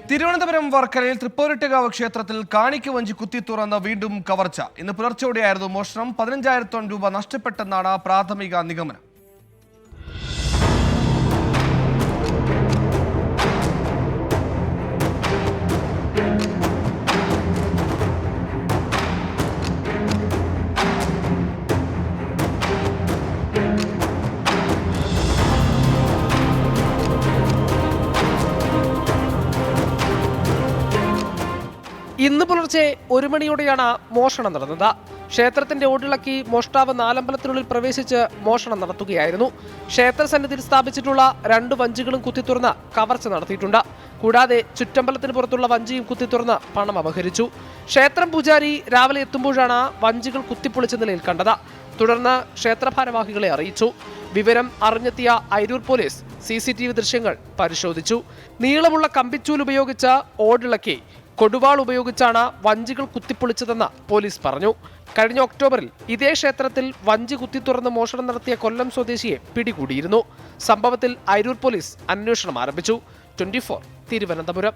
തിരുവനന്തപുരം വർക്കലയിൽ തൃപ്പൂരിട്ടുകാവ് ക്ഷേത്രത്തിൽ കാണിക്ക് വഞ്ചി കുത്തി തുറന്ന് വീണ്ടും കവർച്ച. ഇന്ന് പുലർച്ചെയോടെയായിരുന്നു മോഷണം. 15,000 രൂപ നഷ്ടപ്പെട്ടെന്നാണ് പ്രാഥമിക നിഗമനം. ഇന്ന് പുലർച്ചെ 1 മണിയോടെയാണ് മോഷണം നടന്നത്. ക്ഷേത്രത്തിന്റെ ഓടിളക്കി മോഷ്ടാവ് നാലമ്പലത്തിനുള്ളിൽ പ്രവേശിച്ച് മോഷണം നടത്തുകയായിരുന്നു. ക്ഷേത്ര സന്നിധിയിൽ സ്ഥാപിച്ചിട്ടുള്ള 2 വഞ്ചികളും കുത്തിത്തുറന്ന് കവർച്ച നടത്തിയിട്ടുണ്ട്. കൂടാതെ ചുറ്റമ്പലത്തിന് പുറത്തുള്ള വഞ്ചിയും കുത്തിത്തുറന്ന് പണം അപഹരിച്ചു. ക്ഷേത്രം പൂജാരി രാവിലെ എത്തുമ്പോഴാണ് വഞ്ചികൾ കുത്തിപ്പൊളിച്ച നിലയിൽ കണ്ടത്. തുടർന്ന് ക്ഷേത്രഭാരവാഹികളെ അറിയിച്ചു. വിവരം അറിഞ്ഞെത്തിയ അയിരൂർ പോലീസ് CCTV ദൃശ്യങ്ങൾ പരിശോധിച്ചു. നീളമുള്ള കമ്പിച്ചൂൽ ഉപയോഗിച്ച് ഓടിളക്കി കൊടുവാൾ ഉപയോഗിച്ചാണ് വഞ്ചികൾ കുത്തിപ്പൊളിച്ചതെന്ന് പോലീസ് പറഞ്ഞു. കഴിഞ്ഞ ഒക്ടോബറിൽ ഇതേ ക്ഷേത്രത്തിൽ വഞ്ചി കുത്തിത്തുറന്ന് മോഷണം നടത്തിയ കൊല്ലം സ്വദേശിയെ പിടികൂടിയിരുന്നു. സംഭവത്തിൽ അയിരൂർ പോലീസ് അന്വേഷണം ആരംഭിച്ചു. 24 തിരുവനന്തപുരം.